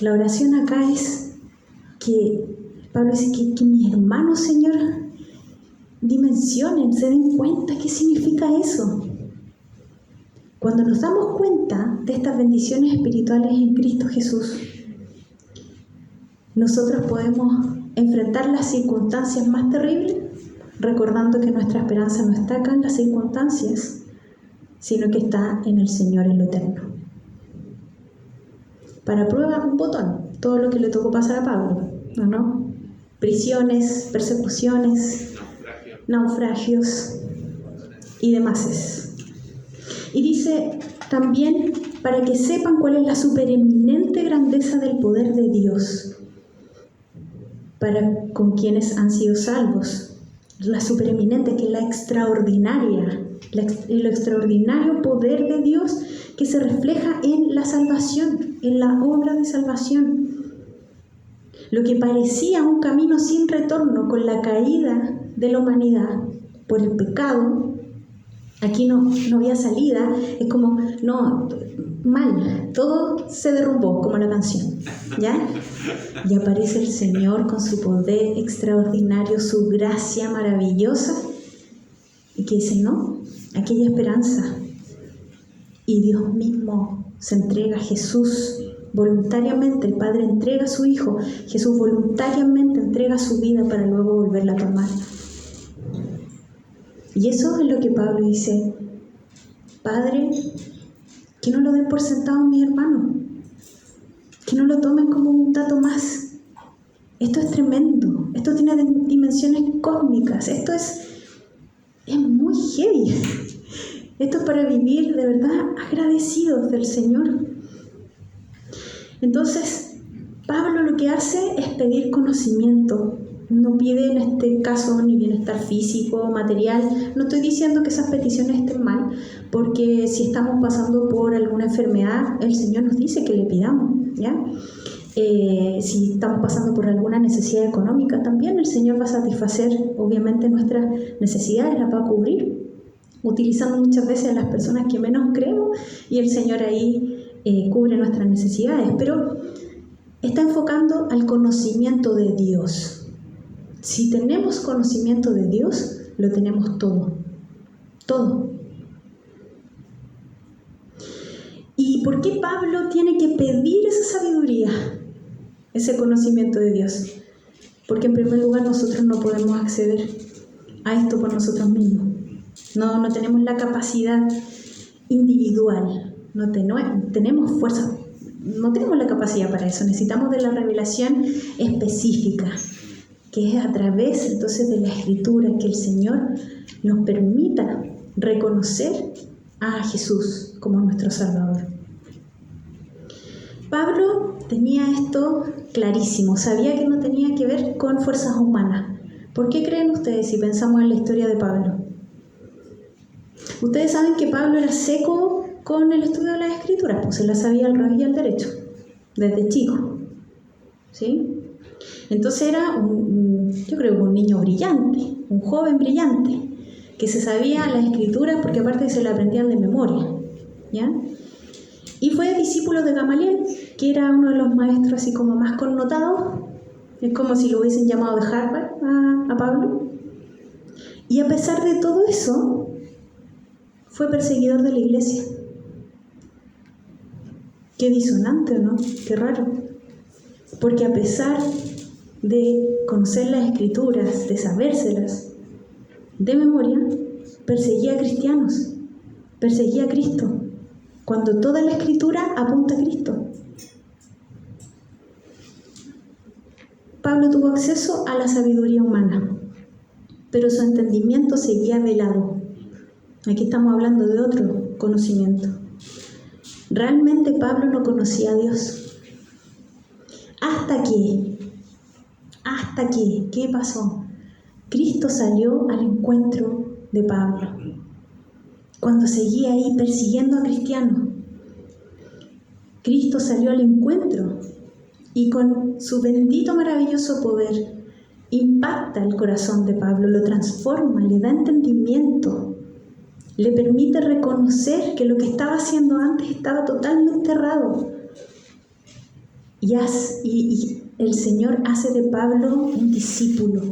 La oración acá es que Pablo dice que mis hermanos, Señor, dimensionen, se den cuenta qué significa eso. Cuando nos damos cuenta de estas bendiciones espirituales en Cristo Jesús, nosotros podemos enfrentar las circunstancias más terribles, recordando que nuestra esperanza no está acá en las circunstancias, sino que está en el Señor en lo eterno. Para prueba, un botón, todo lo que le tocó pasar a Pablo, ¿no? Prisiones, persecuciones, naufragios y demás. Y dice también, para que sepan cuál es la supereminente grandeza del poder de Dios para con quienes han sido salvos. La supereminente, que es la extraordinaria, el extraordinario poder de Dios que se refleja en la salvación, en la obra de salvación. Lo que parecía un camino sin retorno con la caída de la humanidad por el pecado, aquí no había salida, es como, no, mal, todo se derrumbó, como la canción, ¿ya? Y aparece el Señor con su poder extraordinario, su gracia maravillosa, y que dice, no, aquí hay esperanza. Y Dios mismo se entrega a Jesús voluntariamente, el Padre entrega a su Hijo, Jesús voluntariamente entrega su vida para luego volverla a tomar. Y eso es lo que Pablo dice, Padre, que no lo den por sentado mis hermanos, que no lo tomen como un dato más. Esto es tremendo, esto tiene dimensiones cósmicas, esto es muy heavy. Esto es para vivir de verdad agradecidos del Señor. Entonces, Pablo lo que hace es pedir conocimiento. No pide en este caso ni bienestar físico, material. No estoy diciendo que esas peticiones estén mal, porque si estamos pasando por alguna enfermedad, el Señor nos dice que le pidamos, ¿ya? Si estamos pasando por alguna necesidad económica, también el Señor va a satisfacer, obviamente, nuestras necesidades, las va a cubrir, utilizando muchas veces a las personas que menos creemos, y el Señor ahí cubre nuestras necesidades, pero está enfocando al conocimiento de Dios. Si tenemos conocimiento de Dios, lo tenemos todo. Todo. ¿Y por qué Pablo tiene que pedir esa sabiduría, ese conocimiento de Dios? Porque en primer lugar nosotros no podemos acceder a esto por nosotros mismos. No tenemos la capacidad individual, no tenemos fuerza, no tenemos la capacidad para eso. Necesitamos de la revelación específica, que es a través entonces de la Escritura, que el Señor nos permita reconocer a Jesús como nuestro Salvador. Pablo tenía esto clarísimo, sabía que no tenía que ver con fuerzas humanas. ¿Por qué creen ustedes si pensamos en la historia de Pablo? Ustedes saben que Pablo era seco con el estudio de las Escrituras, pues se las sabía al revés y al derecho, desde chico, ¿sí? Entonces era yo creo que un niño brillante, un joven brillante, que se sabía las Escrituras porque aparte se las aprendían de memoria, ¿ya? Y fue discípulo de Gamaliel, que era uno de los maestros así como más connotados. Es como si lo hubiesen llamado de Harvard a Pablo. Y a pesar de todo eso, fue perseguidor de la iglesia. Qué disonante, ¿no? Qué raro. Porque a pesar de conocer las escrituras, de sabérselas de memoria, perseguía a cristianos, perseguía a Cristo, cuando toda la escritura apunta a Cristo. Pablo tuvo acceso a la sabiduría humana, pero su entendimiento seguía velado. Aquí estamos hablando de otro conocimiento. Realmente Pablo no conocía a Dios. Hasta que, ¿qué pasó? Cristo salió al encuentro de Pablo, cuando seguía ahí persiguiendo a cristianos. Cristo salió al encuentro y con su bendito, maravilloso poder impacta el corazón de Pablo, lo transforma, le da entendimiento, le permite reconocer que lo que estaba haciendo antes estaba totalmente errado. Y el Señor hace de Pablo un discípulo,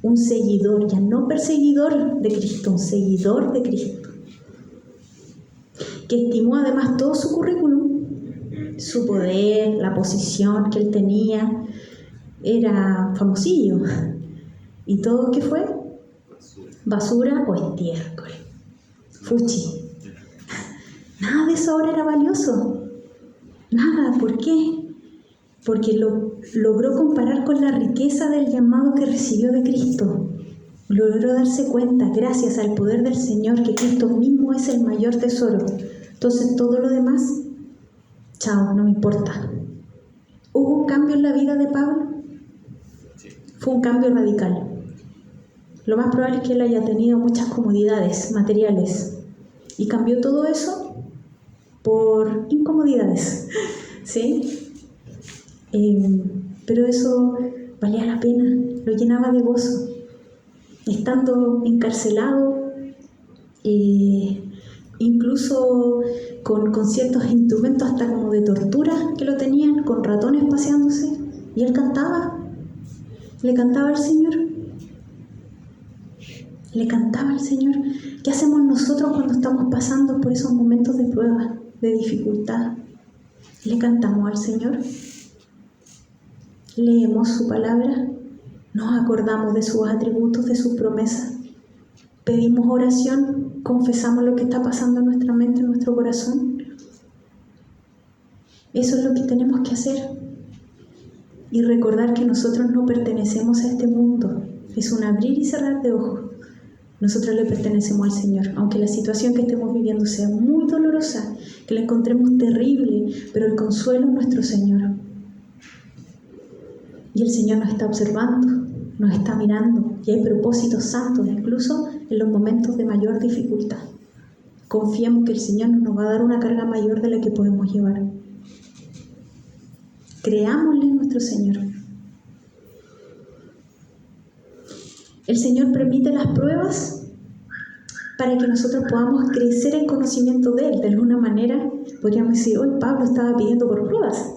un seguidor, ya no perseguidor de Cristo, un seguidor de Cristo, que estimó además todo su currículum, su poder, la posición que él tenía, era famosillo. ¿Y todo qué fue? Basura o estiércol, fuchi. Nada de eso ahora era valioso. Nada, ¿por qué? Porque lo logró comparar con la riqueza del llamado que recibió de Cristo. Logró darse cuenta, gracias al poder del Señor, que Cristo mismo es el mayor tesoro. Entonces todo lo demás, chao, no me importa. ¿Hubo un cambio en la vida de Pablo? Fue un cambio radical. Lo más probable es que él haya tenido muchas comodidades materiales y cambió todo eso por incomodidades, ¿sí? Pero eso valía la pena, lo llenaba de gozo. Estando encarcelado, incluso con ciertos instrumentos hasta como de tortura que lo tenían, con ratones paseándose, y él cantaba, le cantaba al Señor. Le cantaba al Señor. ¿Qué hacemos nosotros cuando estamos pasando por esos momentos de prueba, de dificultad? ¿Le cantamos al Señor? Leemos su palabra, nos acordamos de sus atributos, de sus promesas, pedimos oración, confesamos lo que está pasando en nuestra mente, en nuestro corazón. Eso es lo que tenemos que hacer. Y recordar que nosotros no pertenecemos a este mundo. Es un abrir y cerrar de ojos. Nosotros le pertenecemos al Señor. Aunque la situación que estemos viviendo sea muy dolorosa, que la encontremos terrible, pero el consuelo es nuestro Señor. Y el Señor nos está observando, nos está mirando, y hay propósitos santos, incluso en los momentos de mayor dificultad. Confiemos que el Señor no nos va a dar una carga mayor de la que podemos llevar. Creámosle en nuestro Señor. El Señor permite las pruebas para que nosotros podamos crecer en conocimiento de Él. De alguna manera podríamos decir, hoy Pablo estaba pidiendo por pruebas.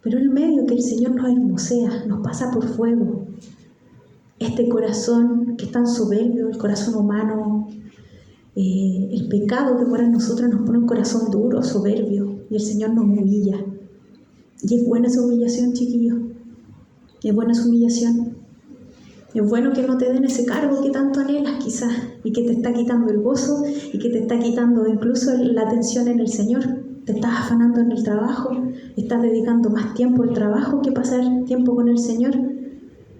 Pero en medio que el Señor nos hermosea, nos pasa por fuego. Este corazón que es tan soberbio, el corazón humano, el pecado que mora en nosotros nos pone un corazón duro, soberbio, y el Señor nos humilla. Y es buena esa humillación, chiquillos. Es buena esa humillación. Es bueno que no te den ese cargo que tanto anhelas quizás, y que te está quitando el gozo, y que te está quitando incluso la atención en el Señor. Te estás afanando en el trabajo, estás dedicando más tiempo al trabajo que pasar tiempo con el Señor.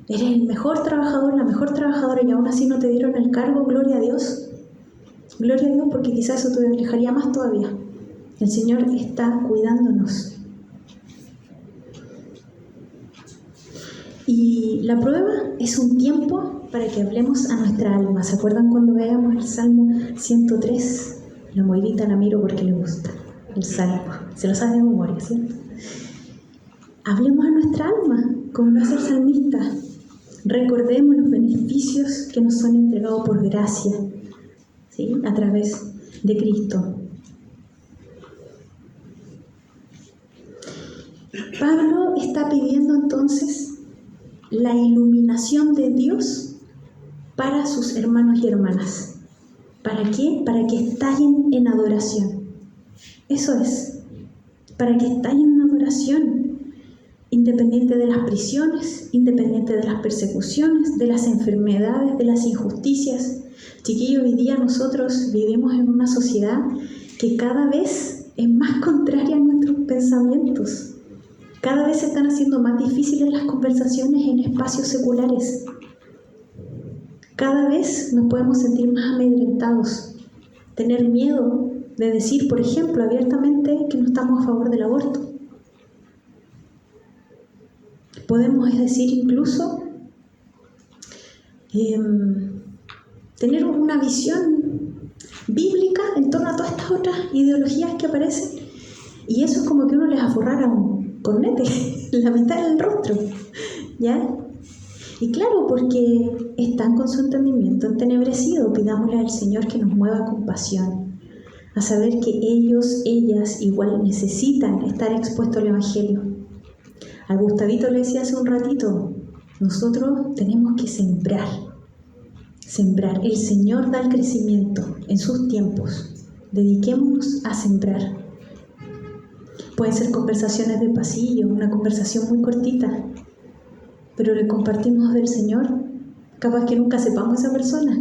Eres el mejor trabajador, la mejor trabajadora, y aún así no te dieron el cargo. Gloria a Dios. Gloria a Dios, porque quizás eso te alejaría más todavía. El Señor está cuidándonos. Y la prueba es un tiempo para que hablemos a nuestra alma. ¿Se acuerdan cuando veamos el Salmo 103? La Moirita la miro porque le gusta el Salmo. Se lo sabe de memoria, ¿cierto? Hablemos a nuestra alma, como lo hace el salmista. Recordemos los beneficios que nos son entregados por gracia, ¿sí? A través de Cristo. Pablo está pidiendo entonces la iluminación de Dios para sus hermanos y hermanas. ¿Para qué? Para que estallen en adoración. Eso es, para que estallen en adoración, independiente de las prisiones, independiente de las persecuciones, de las enfermedades, de las injusticias. Chiquillos, hoy día nosotros vivimos en una sociedad que cada vez es más contraria a nuestros pensamientos. Cada vez se están haciendo más difíciles las conversaciones en espacios seculares. Cada vez nos podemos sentir más amedrentados, tener miedo de decir, por ejemplo, abiertamente que no estamos a favor del aborto. Podemos decir incluso tener una visión bíblica en torno a todas estas otras ideologías que aparecen, y eso es como que uno les aforrara un cornete en la mitad del rostro, ¿ya? Y claro, porque están con su entendimiento entenebrecido. Pidámosle al Señor que nos mueva compasión, a saber que ellos, ellas igual necesitan estar expuestos al Evangelio. Al Gustavito le decía hace un ratito, nosotros tenemos que sembrar. El Señor da el crecimiento en sus tiempos. Dediquémonos a sembrar. Pueden ser conversaciones de pasillo, una conversación muy cortita, pero le compartimos del Señor. Capaz que nunca sepamos a esa persona,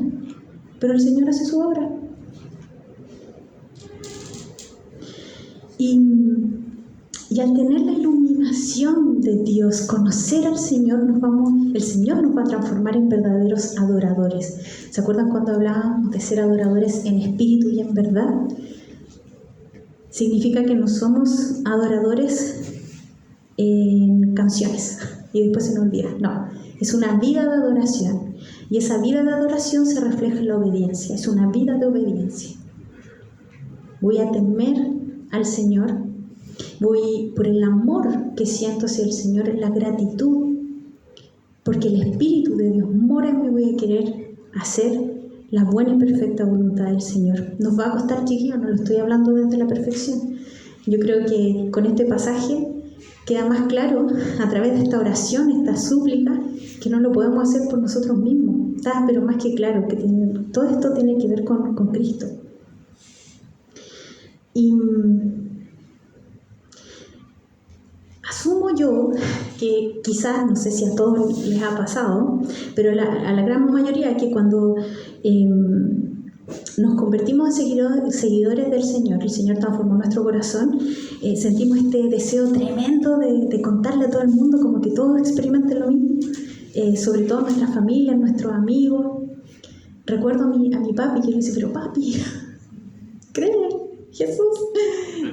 pero el Señor hace su obra. Y al tener la iluminación de Dios, conocer al Señor, el Señor nos va a transformar en verdaderos adoradores. ¿Se acuerdan cuando hablábamos de ser adoradores en espíritu y en verdad? Significa que no somos adoradores en canciones y después se nos olvida. No, es una vida de adoración. Y esa vida de adoración se refleja en la obediencia. Es una vida de obediencia. Voy a temer al Señor. Voy por el amor que siento hacia el Señor, en la gratitud. Porque el Espíritu de Dios mora en mí. Voy a querer hacer la buena y perfecta voluntad del Señor. ¿Nos va a costar, chiquillos? No lo estoy hablando desde la perfección. Yo creo que con este pasaje queda más claro, a través de esta oración, esta súplica, que no lo podemos hacer por nosotros mismos. Está, pero más que claro, que todo esto tiene que ver con Cristo. Y asumo yo que quizás, no sé si a todos les ha pasado, pero a la gran mayoría, que cuando nos convertimos en seguidores del Señor, el Señor transformó nuestro corazón, sentimos este deseo tremendo de contarle a todo el mundo, como que todos experimenten lo mismo, sobre todo nuestras familias, nuestros amigos. Recuerdo a mi papi, que le dice, pero papi, ¿creen Jesús?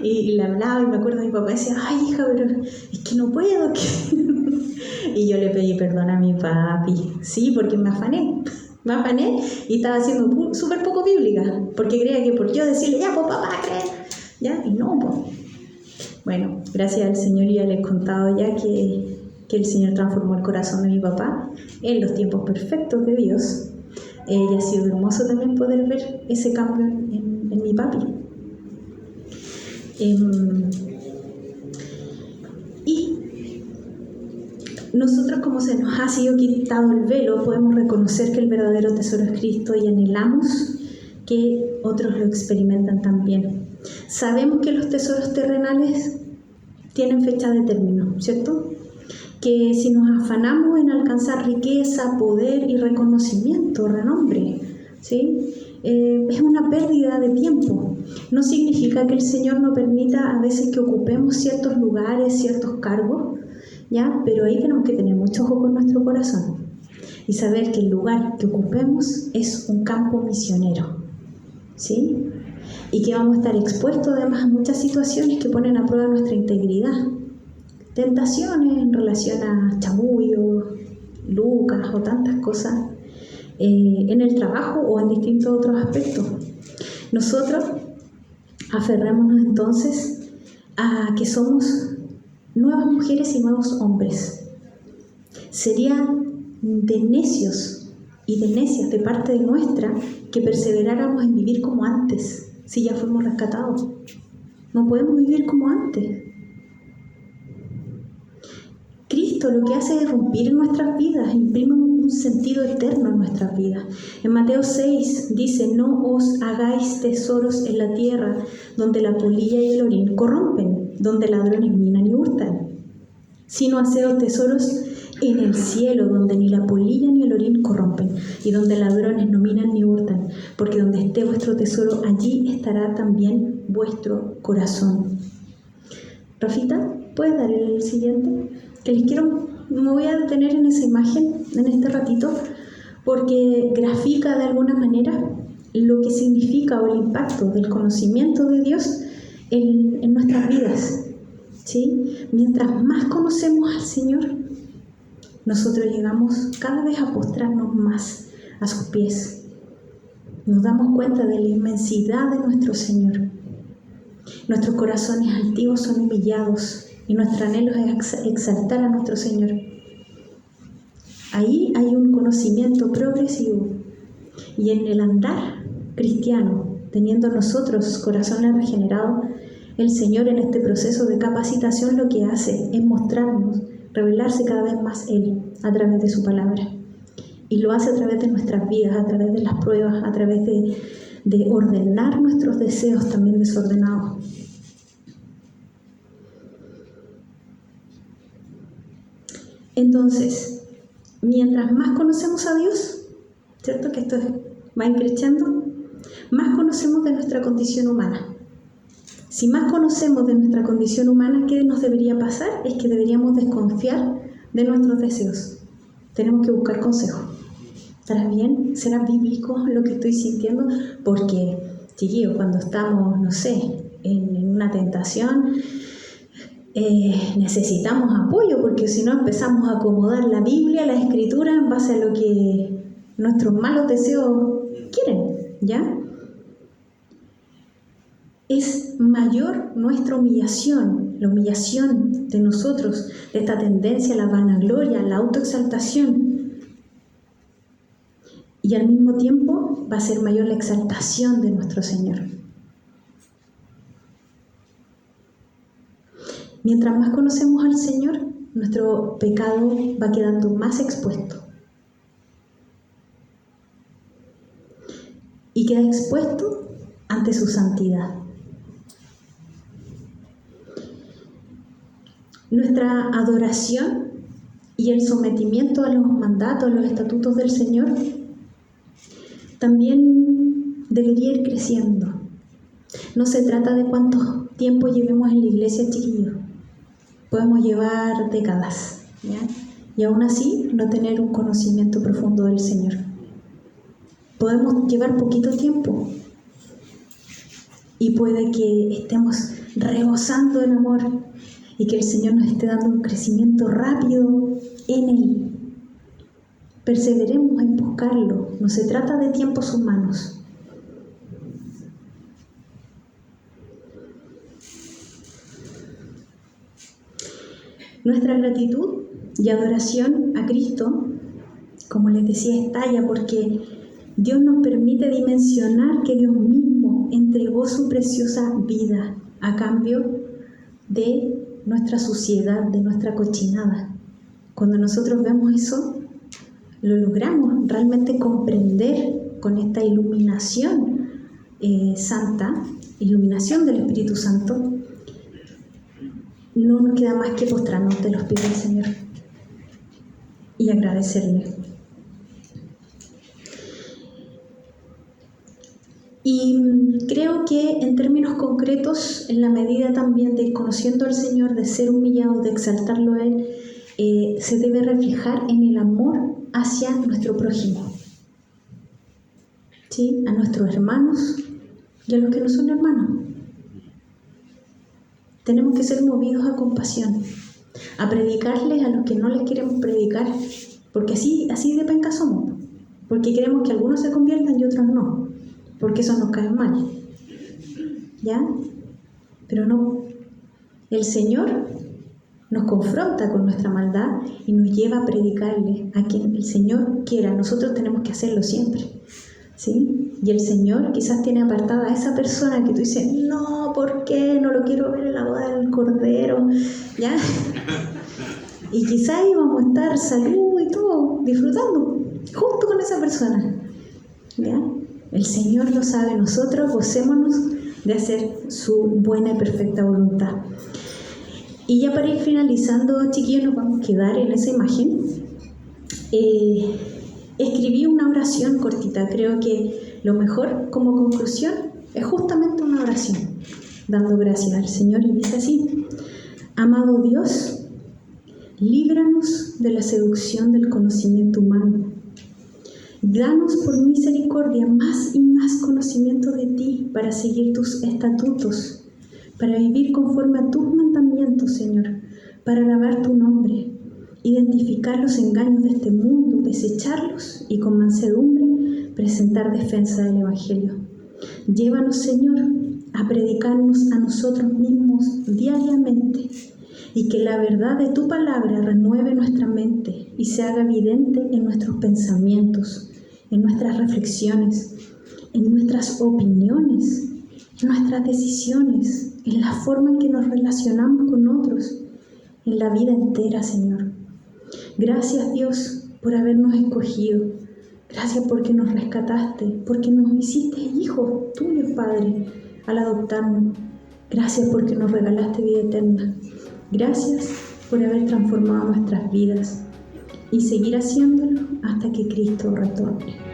Y le hablaba, y me acuerdo mi papá decía, ay hija, pero es que no puedo. Y yo le pedí perdón a mi papi, sí, porque me afané y estaba siendo súper poco bíblica, porque creía que por yo decirle, ya, pues papá, cree, ya, y no, pues. Bueno, gracias al Señor ya les he contado ya que el Señor transformó el corazón de mi papá en los tiempos perfectos de Dios. Y ha sido hermoso también poder ver ese cambio en mi papi. Y nosotros, como se nos ha sido quitado el velo, podemos reconocer que el verdadero tesoro es Cristo y anhelamos que otros lo experimentan también. Sabemos que los tesoros terrenales tienen fecha de término, ¿cierto? Que si nos afanamos en alcanzar riqueza, poder y reconocimiento, renombre, ¿sí? Es una pérdida de tiempo. No significa que el Señor no permita a veces que ocupemos ciertos lugares, ciertos cargos, ¿ya? Pero ahí tenemos que tener mucho ojo con nuestro corazón y saber que el lugar que ocupemos es un campo misionero, ¿sí? Y que vamos a estar expuestos además a muchas situaciones que ponen a prueba nuestra integridad. Tentaciones en relación a chamullos, lucas o tantas cosas en el trabajo o en distintos otros aspectos. Nosotros aferrémonos entonces a que somos nuevas mujeres y nuevos hombres. Sería de necios y de necias de parte de nuestra que perseveráramos en vivir como antes, si ya fuimos rescatados. No podemos vivir como antes. Cristo lo que hace es irrumpir en nuestras vidas, imprime un sentido eterno en nuestras vidas. En Mateo 6 dice: no os hagáis tesoros en la tierra, donde la polilla y el orín corrompen, donde ladrones minan y hurtan, sino haceos tesoros en el cielo, donde ni la polilla ni el orín corrompen, y donde ladrones no minan ni hurtan, porque donde esté vuestro tesoro, allí estará también vuestro corazón. Rafita, ¿puedes dar el siguiente? Que me voy a detener en esa imagen en este ratito, porque grafica de alguna manera lo que significa o el impacto del conocimiento de Dios en nuestras vidas, ¿sí? Mientras más conocemos al Señor, nosotros llegamos cada vez a postrarnos más a sus pies. Nos damos cuenta de la inmensidad de nuestro Señor. Nuestros corazones altivos son humillados y nuestro anhelo es exaltar a nuestro Señor. Ahí hay un conocimiento progresivo, y en el andar cristiano, teniendo nosotros corazones regenerados, el Señor en este proceso de capacitación lo que hace es mostrarnos, revelarse cada vez más Él a través de su palabra. Y lo hace a través de nuestras vidas, a través de las pruebas, a través de ordenar nuestros deseos también desordenados. Entonces, mientras más conocemos a Dios, ¿cierto? Que esto va increciendo, más conocemos de nuestra condición humana. Si más conocemos de nuestra condición humana, ¿qué nos debería pasar? Es que deberíamos desconfiar de nuestros deseos. Tenemos que buscar consejo. ¿Estará bien? ¿Será bíblico lo que estoy sintiendo? Porque, chiquillos, cuando estamos, no sé, en una tentación, necesitamos apoyo, porque si no empezamos a acomodar la Biblia, la Escritura, en base a lo que nuestros malos deseos quieren, ¿ya? Es mayor nuestra humillación, la humillación de nosotros, de esta tendencia a la vanagloria, a la autoexaltación. Y al mismo tiempo va a ser mayor la exaltación de nuestro Señor. Mientras más conocemos al Señor, nuestro pecado va quedando más expuesto. Y queda expuesto ante su santidad. Nuestra adoración y el sometimiento a los mandatos, a los estatutos del Señor, también debería ir creciendo. No se trata de cuánto tiempo llevemos en la iglesia, chiquillos. Podemos llevar décadas, ¿ya? Y aún así no tener un conocimiento profundo del Señor. Podemos llevar poquito tiempo y puede que estemos rebosando en amor y que el Señor nos esté dando un crecimiento rápido en Él. Perseveremos en buscarlo. No se trata de tiempos humanos. Nuestra gratitud y adoración a Cristo, como les decía, estalla porque Dios nos permite dimensionar que Dios mismo entregó su preciosa vida a cambio de nuestra suciedad, de nuestra cochinada. Cuando nosotros vemos eso, lo logramos realmente comprender con esta iluminación santa, iluminación del Espíritu Santo. No nos queda más que postrarnos ante los pies del Señor y agradecerle. Y creo que en términos concretos, en la medida también de conociendo al Señor, de ser humillado, de exaltarlo a Él, se debe reflejar en el amor hacia nuestro prójimo, ¿sí? A nuestros hermanos y a los que no son hermanos. Tenemos que ser movidos a compasión, a predicarles a los que no les queremos predicar, porque así de penca somos, porque queremos que algunos se conviertan y otros no, porque eso nos cae mal, ¿ya? Pero no, el Señor nos confronta con nuestra maldad y nos lleva a predicarle a quien el Señor quiera. Nosotros tenemos que hacerlo siempre, ¿sí? Y el Señor quizás tiene apartada a esa persona que tú dices, no, ¿por qué? No lo quiero ver en la boda del Cordero, ¿ya? Y quizá íbamos a estar salud y todo, disfrutando, junto con esa persona. ¿Ya? El Señor lo sabe, nosotros gocémonos de hacer su buena y perfecta voluntad. Y ya para ir finalizando, chiquillos, nos vamos a quedar en esa imagen. Escribí una oración cortita, creo que lo mejor como conclusión es justamente una oración, dando gracias al Señor, y dice así: amado Dios, líbranos de la seducción del conocimiento humano. Danos por misericordia más y más conocimiento de ti para seguir tus estatutos, para vivir conforme a tus mandamientos, Señor, para alabar tu nombre, identificar los engaños de este mundo, desecharlos y con mansedumbre presentar defensa del Evangelio. Llévanos, Señor, a predicarnos a nosotros mismos diariamente y que la verdad de tu palabra renueve nuestra mente y se haga evidente en nuestros pensamientos, en nuestras reflexiones, en nuestras opiniones, en nuestras decisiones, en la forma en que nos relacionamos con otros, en la vida entera, Señor. Gracias, Dios, por habernos escogido. Gracias porque nos rescataste, porque nos hiciste hijos tuyos, Padre, al adoptarnos. Gracias porque nos regalaste vida eterna. Gracias por haber transformado nuestras vidas y seguir haciéndolo hasta que Cristo retorne.